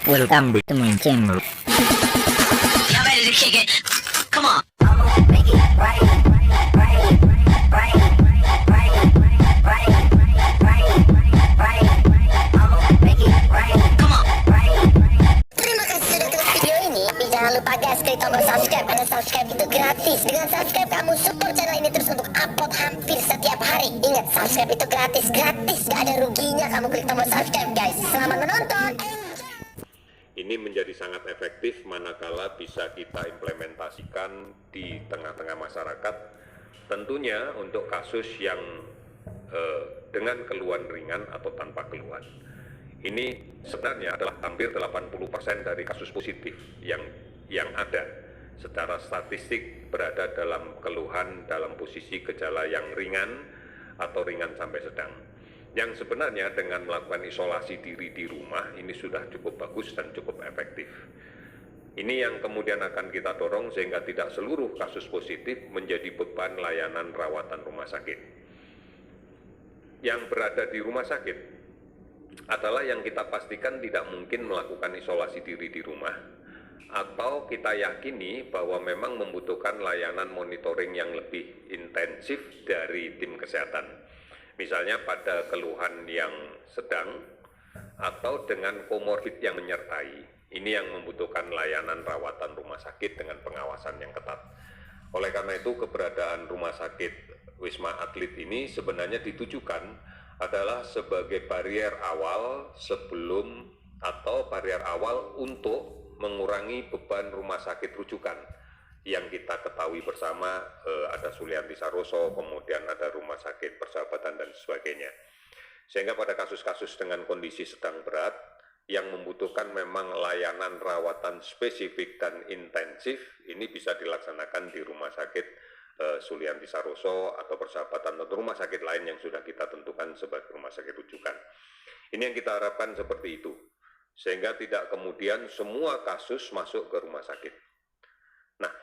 Welcome to my channel. Y'all ready to kick it? Come on. Come on. Terima kasih sudah klik video ini. Tapi jangan lupa guys, klik tombol subscribe karena subscribe itu gratis. Dengan subscribe kamu support channel ini terus untuk upload hampir setiap hari. Ingat, subscribe itu gratis, gak ada ruginya kamu klik tombol subscribe guys. Selamat menonton. Ini menjadi sangat efektif manakala bisa kita implementasikan di tengah-tengah masyarakat, tentunya untuk kasus yang dengan keluhan ringan atau tanpa keluhan. Ini sebenarnya adalah hampir 80% dari kasus positif yang ada secara statistik berada dalam keluhan dalam posisi gejala yang ringan atau ringan sampai sedang. Yang sebenarnya dengan melakukan isolasi diri di rumah ini sudah cukup bagus dan cukup efektif. Ini yang kemudian akan kita dorong sehingga tidak seluruh kasus positif menjadi beban layanan rawatan rumah sakit. Yang berada di rumah sakit adalah yang kita pastikan tidak mungkin melakukan isolasi diri di rumah, atau kita yakini bahwa memang membutuhkan layanan monitoring yang lebih intensif dari tim kesehatan. Misalnya pada keluhan yang sedang atau dengan komorbid yang menyertai, ini yang membutuhkan layanan rawatan rumah sakit dengan pengawasan yang ketat. Oleh karena itu keberadaan rumah sakit Wisma Atlet ini sebenarnya ditujukan adalah sebagai barier awal sebelum atau barier awal untuk mengurangi beban rumah sakit rujukan yang kita ketahui bersama, ada Sulianti Saroso, kemudian ada Rumah Sakit Persahabatan dan sebagainya. Sehingga pada kasus-kasus dengan kondisi sedang berat yang membutuhkan memang layanan rawatan spesifik dan intensif, ini bisa dilaksanakan di Rumah Sakit Sulianti Saroso atau Persahabatan atau rumah sakit lain yang sudah kita tentukan sebagai rumah sakit rujukan. Ini yang kita harapkan seperti itu, sehingga tidak kemudian semua kasus masuk ke rumah sakit. Nah,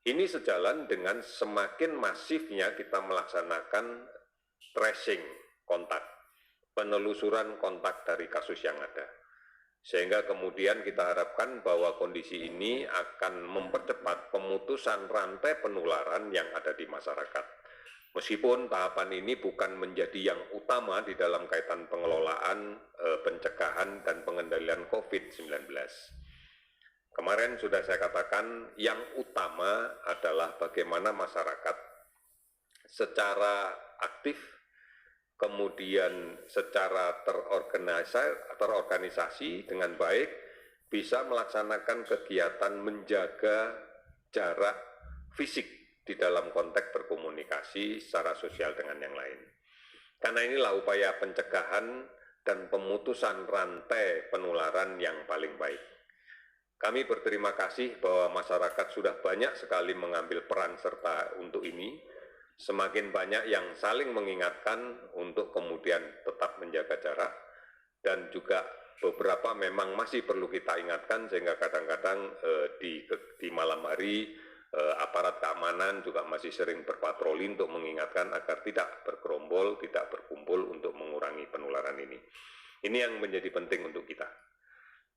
ini sejalan dengan semakin masifnya kita melaksanakan tracing kontak, penelusuran kontak dari kasus yang ada. Sehingga kemudian kita harapkan bahwa kondisi ini akan mempercepat pemutusan rantai penularan yang ada di masyarakat. Meskipun tahapan ini bukan menjadi yang utama di dalam kaitan pengelolaan, pencegahan, dan pengendalian COVID-19. Kemarin sudah saya katakan yang utama adalah bagaimana masyarakat secara aktif, kemudian secara terorganisasi dengan baik, bisa melaksanakan kegiatan menjaga jarak fisik di dalam konteks berkomunikasi secara sosial dengan yang lain. Karena inilah upaya pencegahan dan pemutusan rantai penularan yang paling baik. Kami berterima kasih bahwa masyarakat sudah banyak sekali mengambil peran serta untuk ini. Semakin banyak yang saling mengingatkan untuk kemudian tetap menjaga jarak, dan juga beberapa memang masih perlu kita ingatkan sehingga kadang-kadang di malam hari aparat keamanan juga masih sering berpatroli untuk mengingatkan agar tidak bergerombol, tidak berkumpul untuk mengurangi penularan ini. Ini yang menjadi penting untuk kita.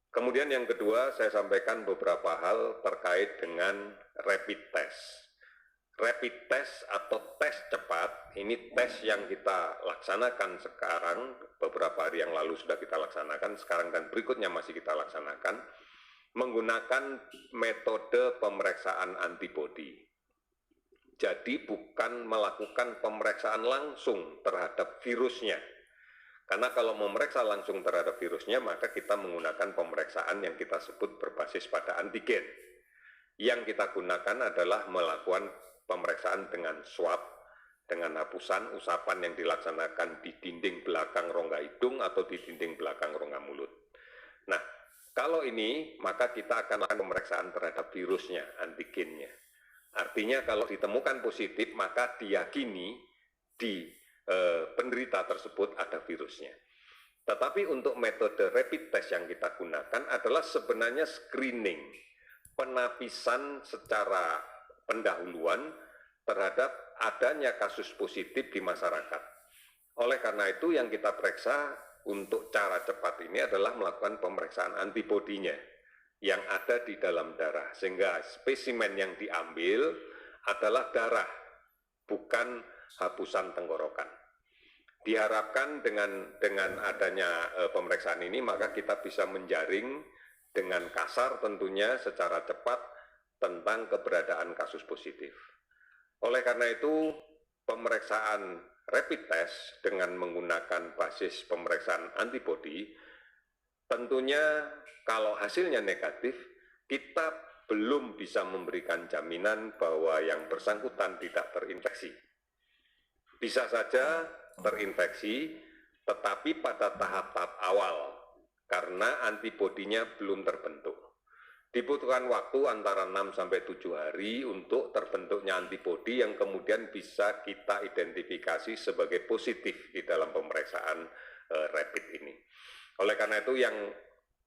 Kemudian yang kedua, saya sampaikan beberapa hal terkait dengan rapid test. Rapid test atau tes cepat, ini tes yang kita laksanakan sekarang, beberapa hari yang lalu sudah kita laksanakan, sekarang dan berikutnya masih kita laksanakan, menggunakan metode pemeriksaan antibodi. Jadi bukan melakukan pemeriksaan langsung terhadap virusnya. Karena kalau memeriksa langsung terhadap virusnya, maka kita menggunakan pemeriksaan yang kita sebut berbasis pada antigen. Yang kita gunakan adalah melakukan pemeriksaan dengan swab, dengan hapusan usapan yang dilaksanakan di dinding belakang rongga hidung atau di dinding belakang rongga mulut. Nah, kalau ini, maka kita akan melakukan pemeriksaan terhadap virusnya, antigennya. Artinya kalau ditemukan positif, maka diyakini di penderita tersebut ada virusnya. Tetapi untuk metode rapid test yang kita gunakan adalah sebenarnya screening, penapisan secara pendahuluan terhadap adanya kasus positif di masyarakat. Oleh karena itu yang kita periksa untuk cara cepat ini adalah melakukan pemeriksaan antibodinya yang ada di dalam darah, sehingga spesimen yang diambil adalah darah, bukan hapusan tenggorokan. Diharapkan dengan adanya pemeriksaan ini, maka kita bisa menjaring dengan kasar tentunya secara cepat tentang keberadaan kasus positif. Oleh karena itu, pemeriksaan rapid test dengan menggunakan basis pemeriksaan antibodi, tentunya kalau hasilnya negatif, kita belum bisa memberikan jaminan bahwa yang bersangkutan tidak terinfeksi. Bisa saja terinfeksi, tetapi pada tahap-tahap awal, karena antibodinya belum terbentuk. Dibutuhkan waktu antara 6-7 hari untuk terbentuknya antibodi yang kemudian bisa kita identifikasi sebagai positif di dalam pemeriksaan rapid ini. Oleh karena itu yang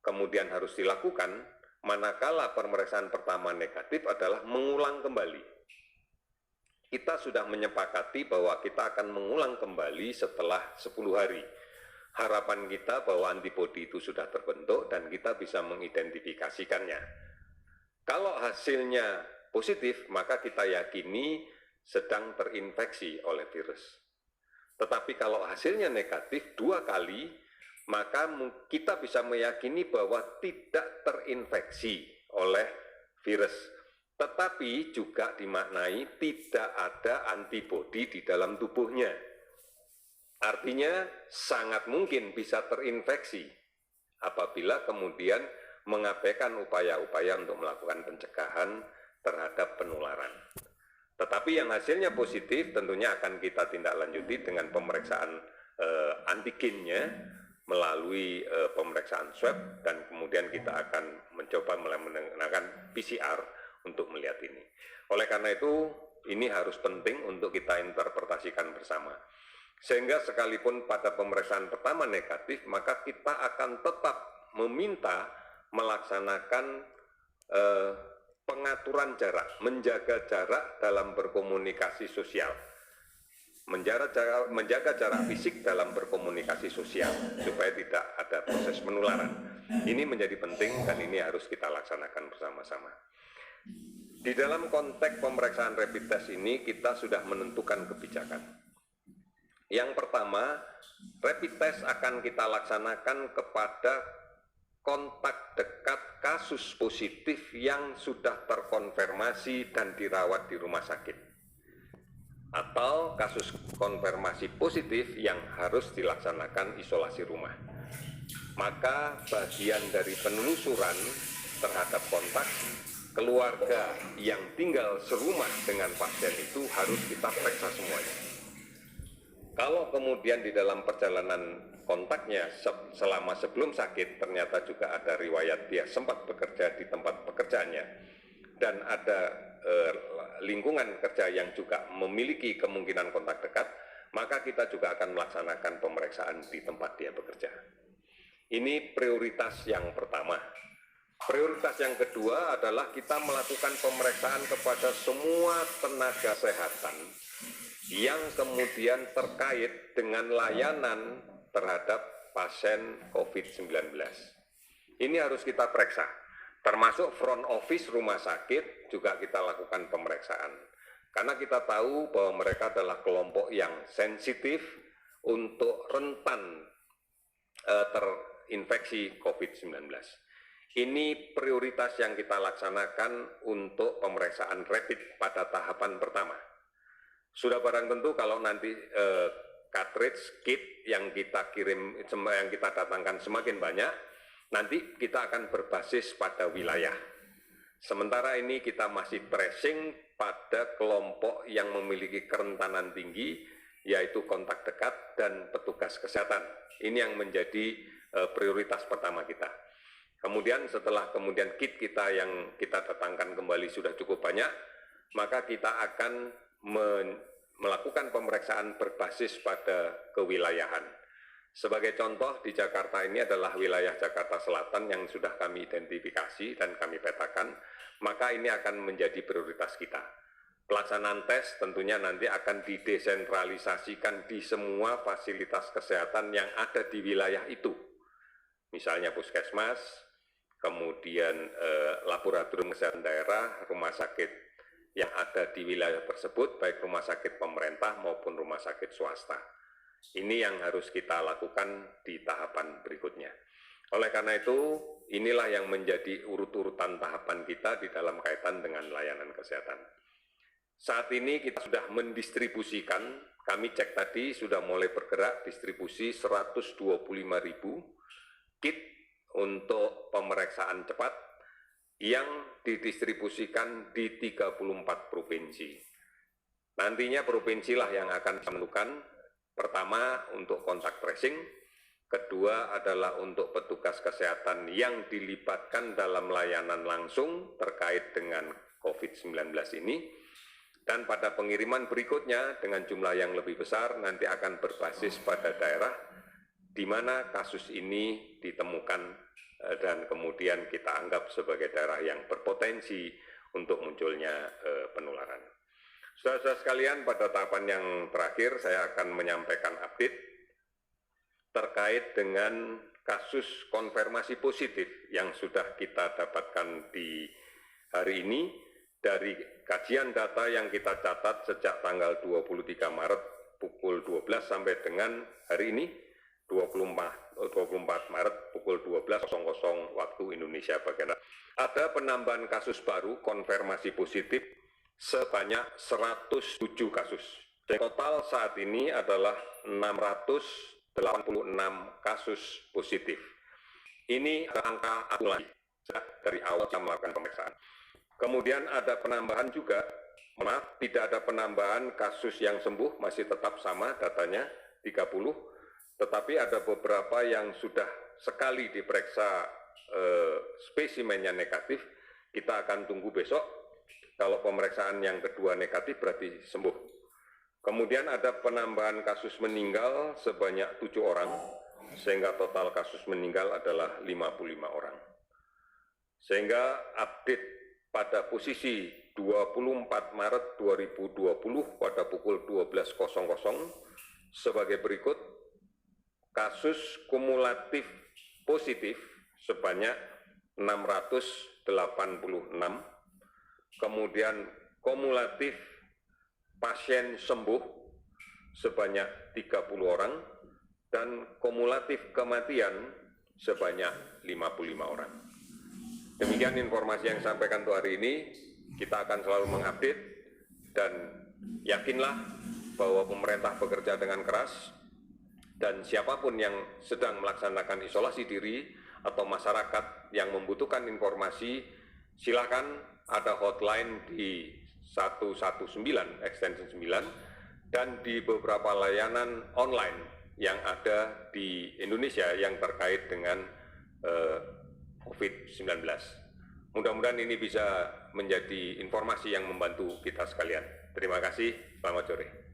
kemudian harus dilakukan manakala pemeriksaan pertama negatif adalah mengulang kembali. Kita sudah menyepakati bahwa kita akan mengulang kembali setelah 10 hari. Harapan kita bahwa antibodi itu sudah terbentuk dan kita bisa mengidentifikasikannya. Kalau hasilnya positif, maka kita yakini sedang terinfeksi oleh virus. Tetapi kalau hasilnya negatif 2 kali, maka kita bisa meyakini bahwa tidak terinfeksi oleh virus. Tetapi juga dimaknai tidak ada antibodi di dalam tubuhnya. Artinya sangat mungkin bisa terinfeksi apabila kemudian mengabaikan upaya-upaya untuk melakukan pencegahan terhadap penularan. Tetapi yang hasilnya positif tentunya akan kita tindak lanjuti dengan pemeriksaan antigennya melalui pemeriksaan swab dan kemudian kita akan mencoba menggunakan PCR untuk melihat ini. Oleh karena itu, ini harus penting untuk kita interpretasikan bersama. Sehingga sekalipun pada pemeriksaan pertama negatif, maka kita akan tetap meminta melaksanakan pengaturan jarak, menjaga jarak dalam berkomunikasi sosial, menjaga jarak fisik dalam berkomunikasi sosial, supaya tidak ada proses penularan. Ini menjadi penting dan ini harus kita laksanakan bersama-sama. Di dalam konteks pemeriksaan rapid test ini, kita sudah menentukan kebijakan. Yang pertama, rapid test akan kita laksanakan kepada kontak dekat kasus positif yang sudah terkonfirmasi dan dirawat di rumah sakit, atau kasus konfirmasi positif yang harus dilaksanakan isolasi rumah. Maka bagian dari penelusuran terhadap kontak keluarga yang tinggal serumah dengan pasien itu harus kita periksa semuanya. Kalau kemudian di dalam perjalanan kontaknya selama sebelum sakit ternyata juga ada riwayat dia sempat bekerja di tempat pekerjaannya dan ada lingkungan kerja yang juga memiliki kemungkinan kontak dekat, maka kita juga akan melaksanakan pemeriksaan di tempat dia bekerja. Ini prioritas yang pertama. Prioritas yang kedua adalah kita melakukan pemeriksaan kepada semua tenaga kesehatan yang kemudian terkait dengan layanan terhadap pasien COVID-19. Ini harus kita periksa, termasuk front office rumah sakit juga kita lakukan pemeriksaan. Karena kita tahu bahwa mereka adalah kelompok yang sensitif untuk rentan terinfeksi COVID-19. Ini prioritas yang kita laksanakan untuk pemeriksaan rapid pada tahapan pertama. Sudah barang tentu kalau nanti cartridge kit yang kita kirim, yang kita datangkan semakin banyak, nanti kita akan berbasis pada wilayah. Sementara ini kita masih tracing pada kelompok yang memiliki kerentanan tinggi, yaitu kontak dekat dan petugas kesehatan. Ini yang menjadi prioritas pertama kita. Kemudian setelah kit kita yang kita datangkan kembali sudah cukup banyak, maka kita akan melakukan pemeriksaan berbasis pada kewilayahan. Sebagai contoh, di Jakarta ini adalah wilayah Jakarta Selatan yang sudah kami identifikasi dan kami petakan, maka ini akan menjadi prioritas kita. pelaksanaan tes tentunya nanti akan didesentralisasikan di semua fasilitas kesehatan yang ada di wilayah itu. Misalnya puskesmas, kemudian laboratorium kesehatan daerah, rumah sakit yang ada di wilayah tersebut, baik rumah sakit pemerintah maupun rumah sakit swasta. Ini yang harus kita lakukan di tahapan berikutnya. Oleh karena itu, inilah yang menjadi urut-urutan tahapan kita di dalam kaitan dengan layanan kesehatan. Saat ini kita sudah mendistribusikan, kami cek tadi sudah mulai bergerak distribusi 125.000 kit untuk pemeriksaan cepat yang didistribusikan di 34 provinsi. Nantinya provinsilah yang akan menentukan, pertama untuk kontak tracing, kedua adalah untuk petugas kesehatan yang dilibatkan dalam layanan langsung terkait dengan COVID-19 ini. Dan pada pengiriman berikutnya dengan jumlah yang lebih besar nanti akan berbasis pada daerah di mana kasus ini ditemukan dan kemudian kita anggap sebagai daerah yang berpotensi untuk munculnya penularan. Saudara-saudara sekalian, pada tahapan yang terakhir saya akan menyampaikan update terkait dengan kasus konfirmasi positif yang sudah kita dapatkan di hari ini. Dari kajian data yang kita catat sejak tanggal 23 Maret pukul 12 sampai dengan hari ini 24 Maret pukul 12.00 waktu Indonesia bagian Barat. Ada penambahan kasus baru konfirmasi positif sebanyak 107 kasus. Total saat ini adalah 686 kasus positif. Ini angka akumulasi dari awal kita melakukan pemeriksaan. Kemudian ada penambahan juga, tidak ada penambahan kasus yang sembuh, masih tetap sama datanya 30, tetapi ada beberapa yang sudah sekali diperiksa spesimennya negatif, kita akan tunggu besok, kalau pemeriksaan yang kedua negatif berarti sembuh. Kemudian ada penambahan kasus meninggal sebanyak 7 orang, sehingga total kasus meninggal adalah 55 orang. Sehingga update pada posisi 24 Maret 2020 pada pukul 12.00 sebagai berikut, kasus kumulatif positif sebanyak 686, kemudian kumulatif pasien sembuh sebanyak 30 orang, dan kumulatif kematian sebanyak 55 orang. Demikian informasi yang disampaikan untuk hari ini. Kita akan selalu mengupdate dan yakinlah bahwa pemerintah bekerja dengan keras dan siapapun yang sedang melaksanakan isolasi diri atau masyarakat yang membutuhkan informasi, silakan ada hotline di 119 extension 9 dan di beberapa layanan online yang ada di Indonesia yang terkait dengan COVID-19. Mudah-mudahan ini bisa menjadi informasi yang membantu kita sekalian. Terima kasih, selamat sore.